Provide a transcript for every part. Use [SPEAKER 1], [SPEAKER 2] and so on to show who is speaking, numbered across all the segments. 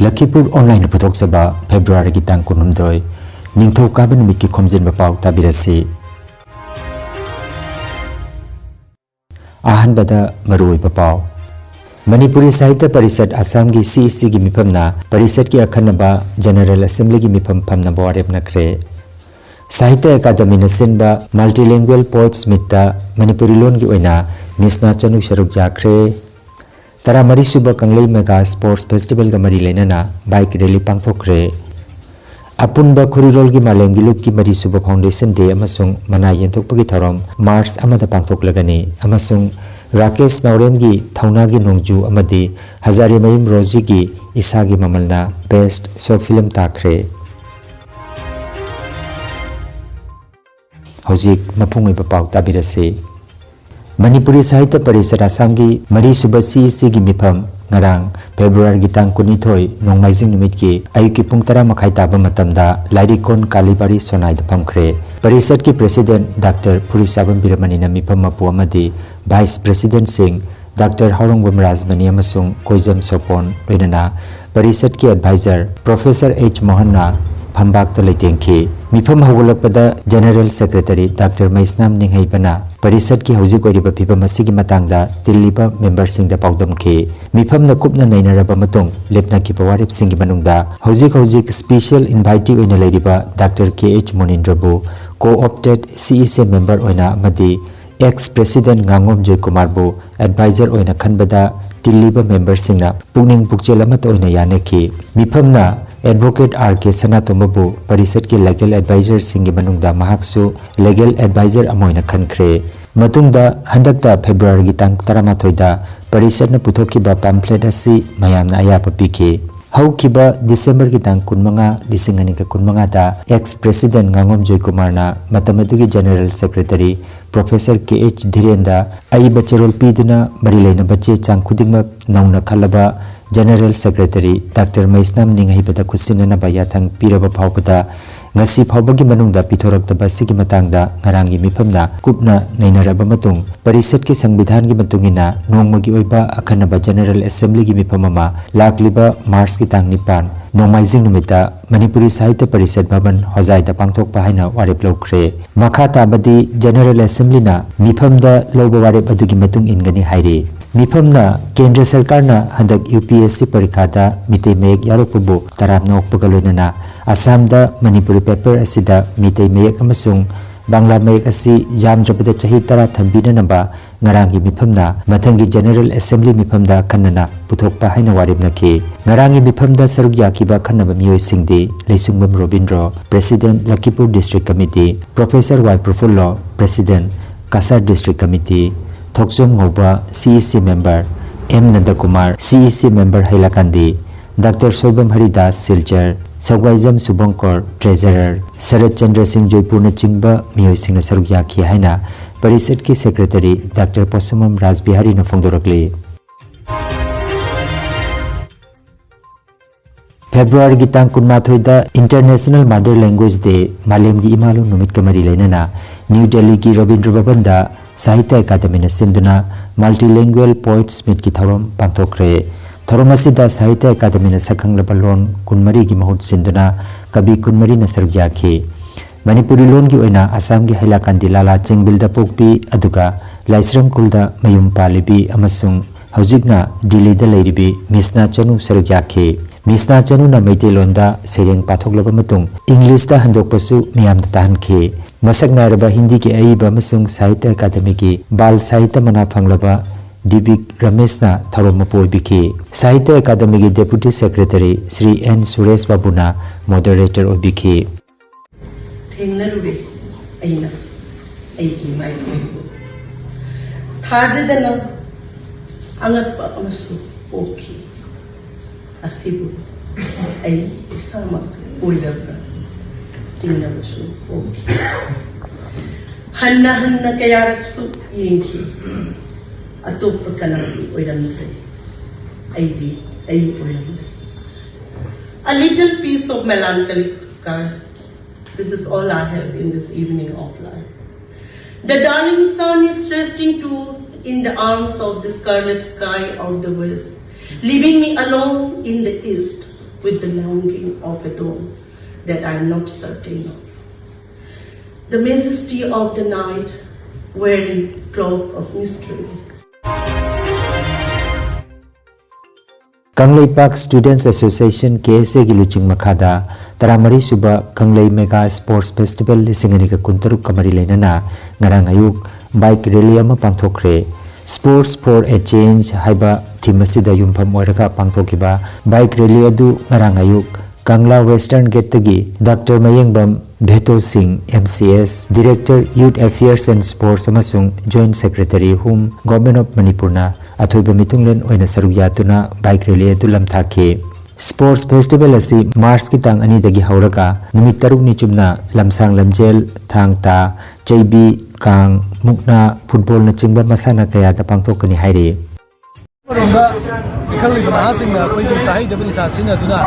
[SPEAKER 1] Lakhipur Online Putoksaba February ki tang kunumdoi Ningtho Kaban Miki Khomjinba Pao tabirasi Ahan bada Marui Pao Manipuri Sahitya Parisad Assam ki CEC ki mifamna Parisad ki akhanaba General Assembly ki mifam phamna bawarep nakre Sahitya Academy na sinba Multilingual Poets Mitta Manipuri lon ki oina Misna Chanu Sharuk Jakre Tara Mari Suba Kanglei Mega Sports Festival ka mari lenana bike rally pangthokre Apunba Khurirol ki Malem gi Lup ki Mari Suba Foundation Day amasung mana yenthokpagi thorom March amada pangthoklagani amasung Rakesh Naurem gi Thauna gi Nongju amadi Hazare Mayim Roji gi Isa gi mamalna Best Short Film takre Hojik mapungoi pau tabirase Manipuri Sahitya Parisad Assam gi Mari Suba CEC gi mifam ngarang February gi tang kunithoi nongmaijing numit ki ayuki pung 10 makhai taba matamda Lairikon Kalibari Sonai da phamkhre Parisad ki President Dr. Purisabam Biramani na mifam mapu amadi Vice President Singh Dr. Haurongwam Rajmani amasung Koijam Sopon loinana Parisad ki Advisor Professor H. Mohanna Phambak to leitengki mifam hawalakpada General Secretary Dr. Maisnam Ninghaibana Parisad ki hojik oiriba phibam asigi matangda tilliba member singda paudamki mifam na kupna nainaraba matung lepna ki pawarip singi manungda hojik special invitee oina leiriba Dr. K.H. Monindrabu co-opted CEC member oina amadi ex President Ngangom Joy Kumar bu advisor oina khanbada tilliba member singna pungning pukchel amat oina yaneki mifamna Advocate R.K. Sanatombabu Parisad ki legal advisor singi manungda mahaksu legal advisor amoina khankre matungda handakta February gi tang 13 da Parisad na puthokiba pamphlet asi mayamna ayapa piki haukiba December gi tang 15 lisingani ka 15 da ex President Ngangom Joy Kumar na matamadigi General Secretary Professor K.H. Dhirenda aiba cherol piduna marilaina bache chang khudingmak nauna khalaba General Secretary Dr. Maisnam Ninghibada Kusinana Bayathang Piraba Paupata Ngasi Paubagi Manungda Pithoraktaba Sigi Matangda Ngarangi Mifamna Kupna Nainaraba Matung Parisad ki Sangbidhan gi Matungina Nongmagi Oiba Akhanaba General Assembly gi Mifamama Lakliba Mars ki Tang Nipan Nongmaijing Numita Manipuri Sahitya Parisad Bhavan Hojaida Pangthokpa haina warep lawkhre Makha tabadi General Assembly na Mifamda lawba warep adugi matung ingani hairi Mifamna Kendra Sarkarna handak UPSC Parikada Mitei Mayek Yarokpubu Taramna Okpagaloinana Assamda Manipuri paper asida Mitei Mayek amasung Bangla Mayek asi Yamdrabada Chahi Tara Thambina namba Ngarangi Mifamna Mathangi General Assembly Mifamda Khanana Puthokpa haina waribnaki Ngarangi Mifamda Saruk Yakiba Khanaba Miyoi Singdi Leisungbam Robindro President Lakhipur District Committee Professor Y. Profullo President Kasar District Committee Thoksom Ngoba CEC member M. Nandakumar CEC member Hailakandi Dr. Sobam Haridas Silchar Sawgaijam Subankor Treasurer Sarat Chandra Singh Joypurna Chingba Miyoi Singna Saruk Yakhi haina Parisad ki Secretary Dr. Posamam Rajbihari na phongdorakli February gi tang 18 da International Mother Language Day Malem gi Imalo numit kamari leinana New Delhi ki Rabindra Bhavan da Sahitya Academy na sinduna Multilingual Poets Meet ki thorom pangthokre thorom asida Sahitya Academy na sakhanglaba lon kunmari gi mahut sinduna kabi kunmari na saruk yakhi Manipuri lon gi oina Assam gi Hailakandi Lala Chengbil da pokpi aduga Laisram Kulda mayum palibi amasung hojikna Delhi da leiribi Misna Chanu saruk yakhi Misna Chanu na Meitei londa sereng pathoklaba matung English da handokpasu miyam da tahankhi Masak Naraba Hindi ki Aiba Masung Sahitya Academy ki Bal Sahitya Mana Phanglaba Divik Ramesna Tharomapoi Biki Sahitya Academy ki Deputy Secretary Sri N. Suresh Babuna Moderator Obiki
[SPEAKER 2] Thengnarube Aina Aiki Mai Thadadana Angatpa Amasu Oki Asibu Ai Isama Oilabra Sinabasu Oki Hanna Kayaraksu Yinki Atopa Kanaki Oilamre Aidi Ai Oilamre A little piece of melancholic sky. This is all I have in this evening of life. The darling sun is resting too in the arms of the scarlet sky of the west, leaving me alone in the east. with the longing of a dawn that I am not certain of. The majesty of the night wearing cloak of mystery.
[SPEAKER 1] Kanglei Park Students Association KSA gi luching makhada taramari suba Kanglei Mega Sports Festival lisingani ka kuntaruk kamari lenana ngarang ayuk bike rally ama pangthokre. Sports for a Change haiba theme asida yumpham oiraka pangthokiba bike rally adu ngarang ayuk Kangla Western Gate tagi Dr. Mayengbam Bheto Singh MCS Director Youth Affairs and Sports amasung Joint Secretary Hum Government of Manipur na athoiba mitunglen oina saruk yatuna bike rally adu lamthake. Sports Festival asi March ki tang ani dagi hauraka numit taruk ni chumna lamsang lamjel thangta chaibi kang mukna football na chingba masana kaya da pangthokani haire.
[SPEAKER 3] इखल बनासिंग कोई साही दबनी सासिन अदुना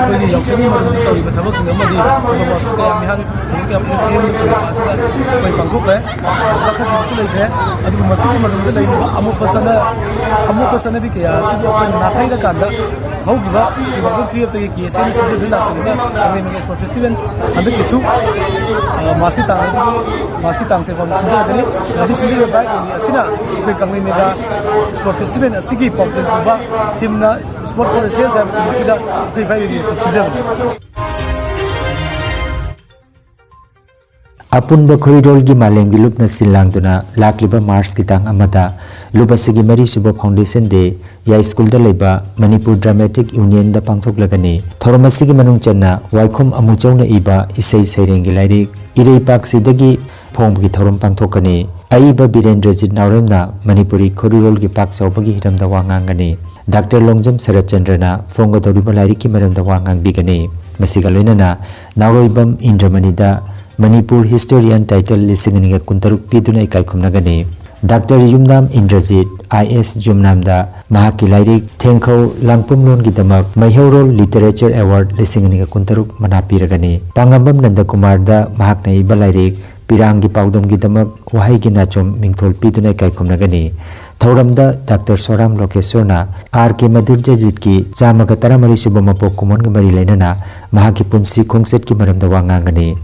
[SPEAKER 3] कोई यक्षनी मरुदी तौरी बथबक सिंग अमदी तब वाथु का मिहान सिंग अपने team को पासदा कोई पंखो है सखत बिसु लेखे अदु मसिकी मरुदी लेइ अमु पसना भी किया सिबो कोई नाथाई रा कांदा हौगिबा इबगु ट्रिप तगे की सेन सिजे दिन नाक्सनगा अंगे मेगा स्पोर्ट फेस्टिवल अंदर किसु मास्की तांगते पम सिंजा गनी असी सिंजे बाइक नि असिना कोई कंगे मेगा स्पोर्ट फेस्टिवल असिगी पॉपजन कुबा 팀나 스포츠 for sales have to see that they very season
[SPEAKER 1] Apun Bakhorirol gi malengi lupna silangduna lakliba Mars kitang amada lubasigi mari suba foundation de ya school da leba Manipur Dramatic Union da pangthok lagani thoromasigi manung channa waikhom amuchongna iba isai sairengi lairik irei paksi dagi phonggi thorom pangthokani aiba Birendrajit Nauremna Manipuri Khorirol gi pak chawbagi hiramda wangangani Dr. Longjam Sarachandrana Fonga Doriba Lariki Maramda Wangang Bigani, Masigalina, Naroibam Indramanida, Manipur Historian title Lisinga Kuntaruk Piduna Kaikumnagani, Dr. Yumnam Indrajit, IS Jumnamda, Mahaki Lairik, Thenko, Langpumlon Gidamak, Mayhorol Literature Award Lisinga Kuntaruk Manapiragani, Pangambam Nandakumarda, Mahaknai Balairik, Pirangi Paudom Gidamak, Wahigi Nachum Mingtol Piduna Kaikumnagani. Thauramda Dr. Soram Lokesona R.K. Madhurjajit ki Jamaga Taramari Subamapok Kumon Gamari Lenana Mahaki Punsi Kongset ki Maramda Wangangani.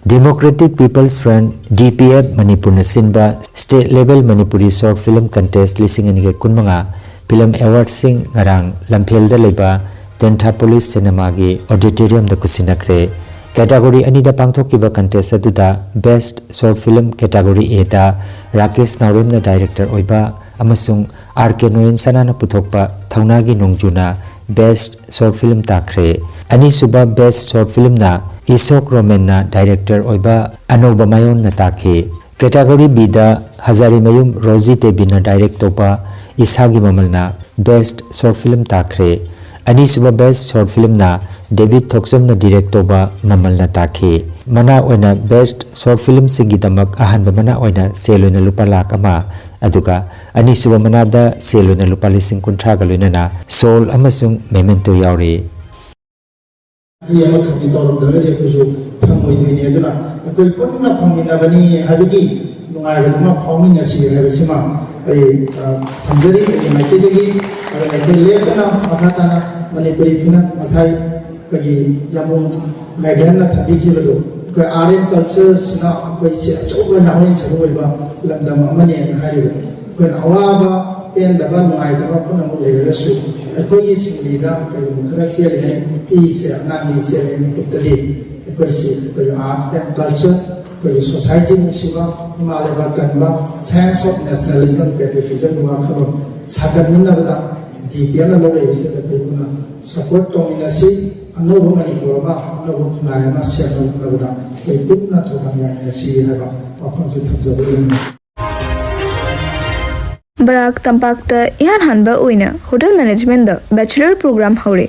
[SPEAKER 1] Democratic People's Front DPF Manipur Nasinba State Level Manipuri Short Film Contest Lisingani Kunmanga Film Award Sing Ngarang Lamphelda Leba Tenta Police Cinema gi Auditorium da Kusinakre Category Anida Pangthokiba contest aduda Best Short Film Category A da Rakesh Nauremna Director Oiba amasung R.K. Noyen Sanana Puthokpa Thaunagi Nongjuna Best Short Film Takre Ani Suba Best Short Film na Isok Roman na Director Oiba Anoba Mayon na Takhe Category B da Hazari Mayum Rosie Tebina Direct Topa Ishagi Mamal na Best Short Film Takre Ani Suba Best Short Film na David Thoksam na direct toba mamal na takhe mana oina best short film singi damak ahan ba mana oina seloina lupa lak ama aduga ani suba mana da seloina lupa lising kuntra galoina na soul amasung memento yaure
[SPEAKER 4] ya ma thoki torom da de ko ju phamoi dui ne aduna ko punna phamina bani habigi nungai ba ma phomina si ha sima ai thamjari ma ke degi ara ne le kana akhachana Manipuri phina masai kagi yamun magana thabi ki bado ko aren culture sina ko se choba hawen chawai ba lamdam amane na hari ko awa ba pen da ba ngai da ba puna mo le rasu ko yi singli da ko khara se le yi se na ni se le ko tali ko se ko art and culture ko society mo siwa himale ba kan ba sense of nationalism patriotism wa kharo sagan minna ba di piana lo le se da ko na support to minasi ano Manipur ba ano kunaya masya no nabada kay punna to tanya si haba apang se thamjabulin
[SPEAKER 5] Barak Tampak ta ihan hanba oina hotel management da bachelor program haure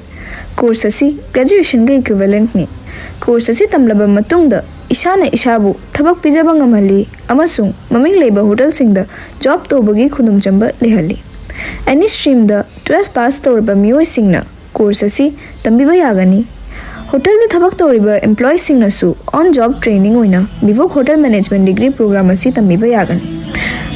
[SPEAKER 5] course asi graduation ga equivalent ni course asi tamlaba matung da ishana ishabu thabak pijaba ngamali amasung maming leba hotel sing da job tobagi khudum chamba lehali any stream da 12 pass torba mioi singna course asi tambiba yagani hotel da thabak toriba employee singna su on job training oina bivok hotel management degree program asi tambiba yagani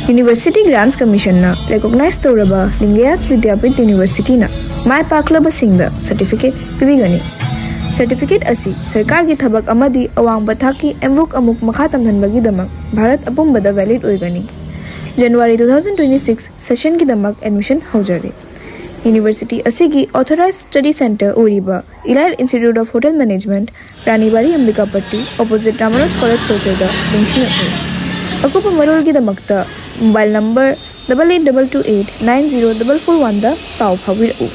[SPEAKER 5] University Grants Commission na recognize tawraba Lingayas Vidyapit University na mai paklaba singda certificate pibigani. Certificate asi sarkar gi thabak amadi awang bathaki emvuk amuk makha tamhanbagi damak Bharat apumbada valid oigani. January 2026 session gi damak admission haujare. University asigi authorized study center oriba Elite Institute of Hotel Management Ranibari Ambikapatti opposite Ramanoj College Sochada Benchina. Akupa marol gi damakta mobile number 8822890441 da pau phawiru.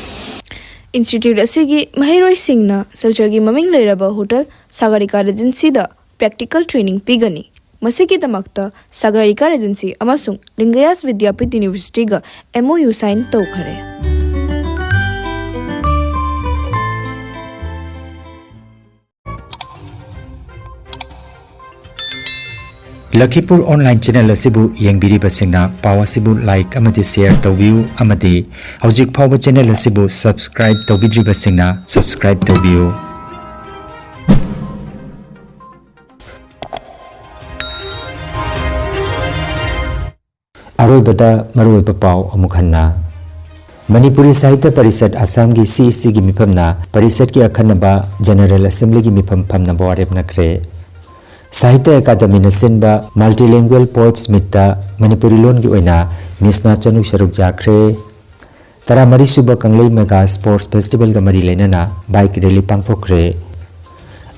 [SPEAKER 5] Institute asigi Mahiroi Singna Salchagi Maming Leraba Hotel Sagarika Regency da practical training pigani. Masiki damakta Sagarika Regency amasung Lingayas Vidyapit University ga MOU sign tawkhare.
[SPEAKER 1] Lakhipur Online Channel asibu yengbiriba singna paw asibu like amadi share tawbiu amadi hojik phawba channel asibu subscribe tawbidriba singna subscribe tawbiu. Aroibada maroiba paw amukhanna Manipuri Sahitya Parishad Assam gi CEC gi mifamna Parishad ki akhanaba General Assembly gi mifam phamna bawarep nakre. Sahitya Academy na sinba multilingual poets mitta Manipuri lon gi oina misna chanu sharuk jakre. Tara mari suba kanglei mega sports festival ga mari lenana bike rally pangthokre.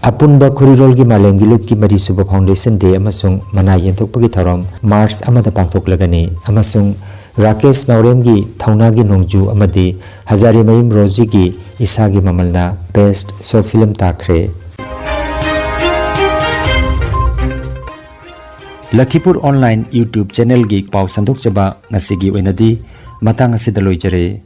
[SPEAKER 1] Apunba Khurirol gi malem gi lup ki mari suba foundation day amasung mana yenthokpagi tharom March amada pangthoklagani amasung Rakesh Naurem gi thauna gi nongju amadi Hazare Mayim Roji gi isa gi mamalna best short film takre. Lakhipur Online YouTube channel gi paw sandok chaba ngasigi oinadi matang asidaloi jare.